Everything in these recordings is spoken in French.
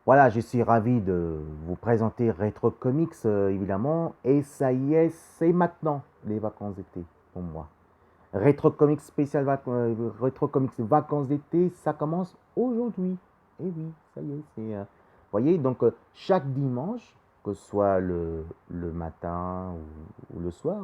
Voilà, je suis ravi de vous présenter Retro Comics, évidemment. Et ça y est, c'est maintenant les vacances d'été pour moi. Retro Comics vacances d'été, ça commence aujourd'hui. Et oui, ça y est, vous voyez, donc chaque dimanche, que ce soit le matin ou le soir,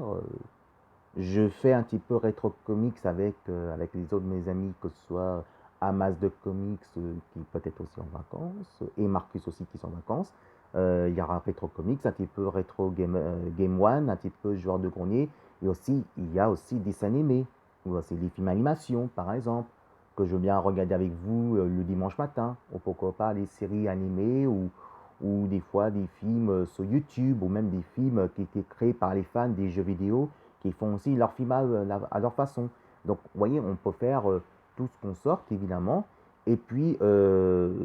je fais un petit peu rétro comics avec les autres de mes amis, que ce soit Amas de comics qui peut-être aussi en vacances, et Marcus aussi qui sont en vacances. Il y aura rétro comics, un petit peu rétro game one, un petit peu joueur de grenier, et aussi il y a aussi des animés, ou c'est des films animation par exemple, que je veux bien regarder avec vous le dimanche matin, ou pourquoi pas les séries animées, ou des fois des films sur YouTube, ou même des films qui étaient créés par les fans des jeux vidéo qui font aussi leur film à leur façon. Donc, vous voyez, on peut faire tout ce qu'on sorte, évidemment. Et puis,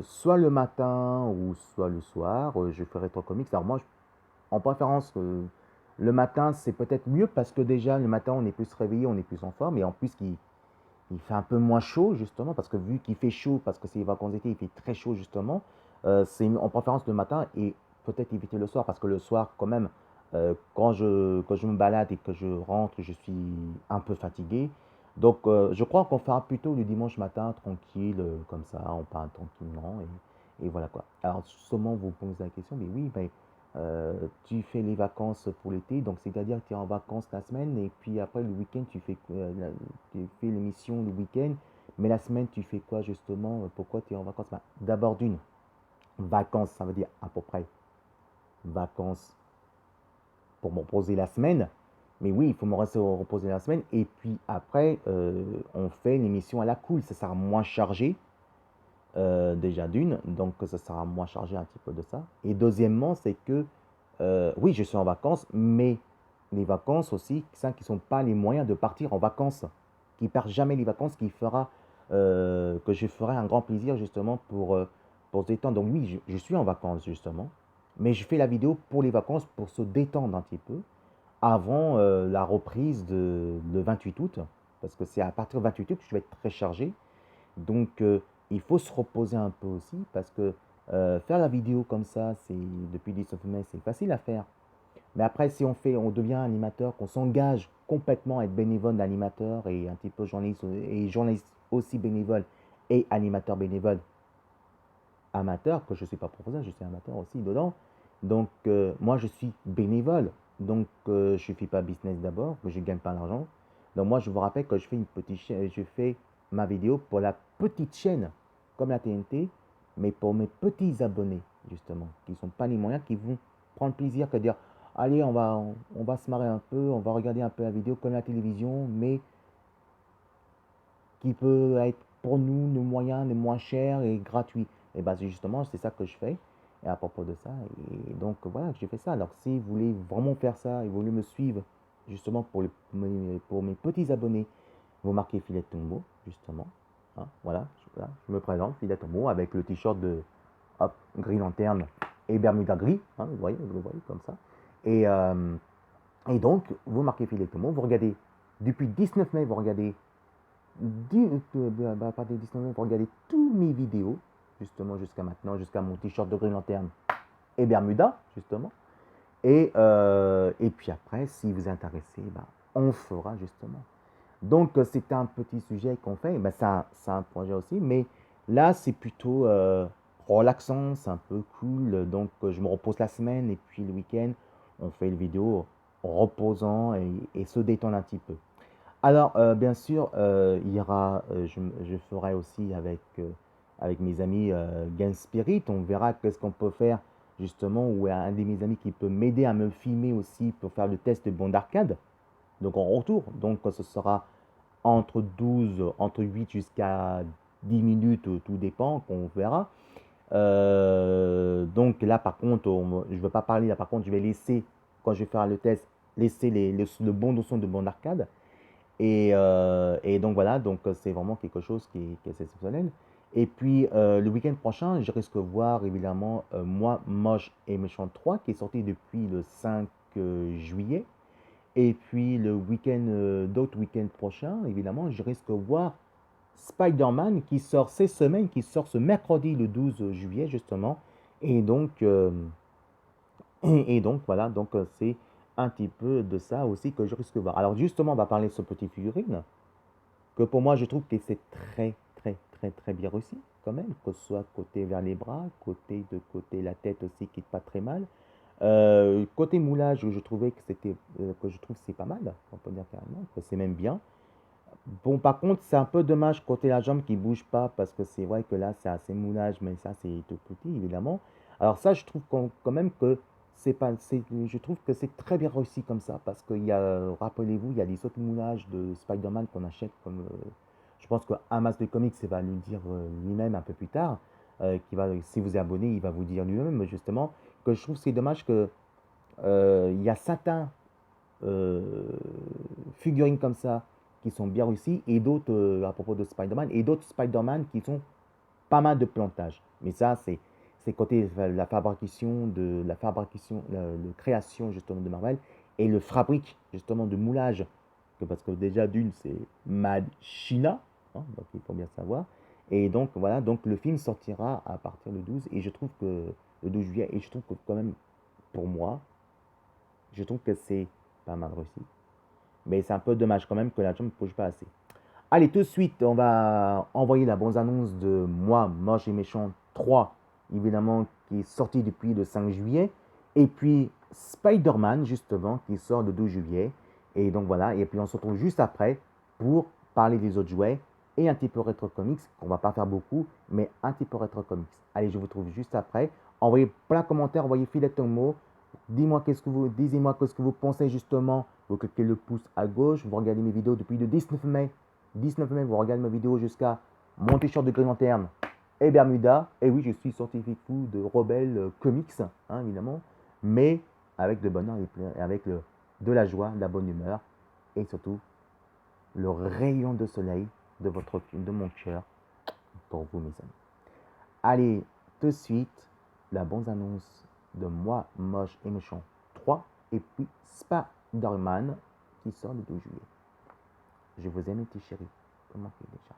soit le matin ou soit le soir, je ferai trois comics. Alors, moi, en préférence, le matin, c'est peut-être mieux parce que déjà, le matin, on est plus réveillé, on est plus en forme. Et en plus, il fait un peu moins chaud, justement, parce que vu qu'il fait chaud, parce que c'est les vacances d'été, il fait très chaud, justement. C'est en préférence le matin et peut-être éviter le soir, parce que le soir, quand même, quand je me balade et que je rentre, je suis un peu fatigué. Donc, je crois qu'on fera plutôt le dimanche matin, tranquille, comme ça, on parle tranquillement, et voilà quoi. Alors, seulement vous posez la question, mais oui, ben, tu fais les vacances pour l'été, donc c'est-à-dire que tu es en vacances la semaine, et puis après le week-end, tu fais l'émission le week-end, mais la semaine, tu fais quoi justement? Pourquoi tu es en vacances? Ben, d'abord d'une, vacances, ça veut dire à peu près vacances pour me reposer la semaine. Mais oui, il faut me rester reposer la semaine. Et puis après, on fait l'émission à la cool. Ça sera moins chargé, déjà d'une. Donc ça sera moins chargé un petit peu de ça. Et deuxièmement, c'est que, oui, je suis en vacances, mais les vacances aussi, ça qui ne sont pas les moyens de partir en vacances. Qui ne perd jamais les vacances, que je ferai un grand plaisir justement pour se détendre. Donc oui, je suis en vacances justement. Mais je fais la vidéo pour les vacances, pour se détendre un petit peu avant la reprise le 28 août, parce que c'est à partir du 28 août que je vais être très chargé. Donc il faut se reposer un peu aussi, parce que faire la vidéo comme ça, c'est depuis le 19 mai, c'est facile à faire. Mais après, si on devient animateur, qu'on s'engage complètement à être bénévole d'animateur et un petit peu journaliste aussi bénévole et animateur bénévole amateur, que je ne suis pas professeur, je suis amateur aussi dedans. Donc, moi, je suis bénévole. Donc, je ne fais pas business d'abord, que je ne gagne pas d'argent. Donc, moi, je vous rappelle que je fais une petite chaîne, je fais ma vidéo pour la petite chaîne, comme la TNT, mais pour mes petits abonnés, justement, qui ne sont pas les moyens, qui vont prendre plaisir que dire, allez, on va se marrer un peu, on va regarder un peu la vidéo comme la télévision, mais qui peut être pour nous le moyen le moins cher et gratuit. Et bien justement, c'est ça que je fais. Et à propos de ça, et donc voilà, j'ai fait ça. Alors si vous voulez vraiment faire ça et vous voulez me suivre justement pour mes petits abonnés, vous marquez Filet Tombeau, justement. Hein, voilà, je me présente, Filet Tombeau, avec le t-shirt de hop, gris lanterne et Bermuda gris, hein, vous le voyez comme ça. Et, euh, et donc, vous marquez Filet Tombeau, vous regardez, depuis 19 mai, vous regardez à partir de 19 pour regarder tous mes vidéos, justement jusqu'à maintenant, jusqu'à mon t-shirt de Green Lantern et Bermuda, justement. Et puis après, si vous êtes intéressé, ben, on fera justement. Donc, c'est un petit sujet qu'on fait. Ben, c'est un projet aussi, mais là, c'est plutôt relaxant, c'est un peu cool. Donc, je me repose la semaine et puis le week-end, on fait le vidéo reposant et se détendre un petit peu. Alors, bien sûr, je ferai aussi avec mes amis Game Spirit. On verra qu'est-ce qu'on peut faire justement, ou un de mes amis qui peut m'aider à me filmer aussi pour faire le test de bande d'arcade. Donc en retour, donc ce sera entre 8 jusqu'à 10 minutes, tout dépend, qu'on verra. Donc là, par contre, je ne veux pas parler, là, par contre, je vais laisser, quand je vais faire le test, laisser le bon son de bande d'arcade. Et donc voilà, donc c'est vraiment quelque chose qui est exceptionnel. Et puis le week-end prochain, je risque de voir évidemment Moi, Moche et Méchant 3 qui est sorti depuis le 5 juillet. Et puis d'autres week-ends prochains, évidemment, je risque de voir Spider-Man qui sort ces semaines, qui sort ce mercredi le 12 juillet justement. Et donc, voilà, donc c'est un petit peu de ça aussi que je risque de voir. Alors justement, on va parler de ce petit figurine, que pour moi, je trouve que c'est très, très, très, très bien réussi, quand même, que ce soit côté vers les bras, côté la tête aussi, qui est pas très mal. Côté moulage, je trouvais que que je trouve que c'est pas mal, on peut dire carrément, que c'est même bien. Bon, par contre, c'est un peu dommage côté la jambe qui bouge pas, parce que c'est vrai que là, c'est assez moulage, mais ça, c'est tout petit, évidemment. Alors ça, je trouve quand même que je trouve que c'est très bien réussi comme ça, parce qu'il y a, rappelez-vous, il y a des autres moulages de Spider-Man qu'on achète, comme, je pense que Hamas de Comics va nous dire lui-même un peu plus tard, si vous êtes abonné, il va vous dire lui-même, justement, que je trouve que c'est dommage que il y a certains euh, figurines comme ça qui sont bien réussies et d'autres, à propos de Spider-Man, et d'autres Spider-Man qui sont pas mal de plantage. Mais ça, c'est côté la création justement de Marvel et le fabrique justement de moulage. Parce que déjà d'une, c'est Mad China, hein, donc il faut bien savoir. Et donc voilà, donc le film sortira à partir du 12 et je trouve que le 12 juillet, et je trouve que quand même pour moi, je trouve que c'est pas mal réussi. Mais c'est un peu dommage quand même que la jambe ne bouge pas assez. Allez, tout de suite, on va envoyer la bande-annonce de Moi, Moche et Méchant 3, évidemment, qui est sorti depuis le 5 juillet. Et puis Spider-Man, justement, qui sort le 12 juillet. Et donc voilà, et puis on se retrouve juste après pour parler des autres jouets et un petit peu rétro comics, qu'on va pas faire beaucoup, mais un petit peu rétro comics. Allez, je vous trouve juste après. Envoyez plein de commentaires, envoyez filet de mots. Disez-moi qu'est-ce que vous pensez justement. Vous cliquez le pouce à gauche, vous regardez mes vidéos depuis le 19 mai. 19 mai, vous regardez mes vidéos jusqu'à mon t-shirt de Green Lantern et Bermuda. Et oui, je suis scientifique fou de Rebelle Comics, hein, évidemment, mais avec de bonheur et avec de la joie, de la bonne humeur et surtout le rayon de soleil de mon cœur pour vous, mes amis. Allez, tout de suite, la bande-annonce de Moi, Moche et Méchant 3 et puis Spider-Man qui sort le 12 juillet. Je vous aime, mes petits chéris. Comment c'est déjà?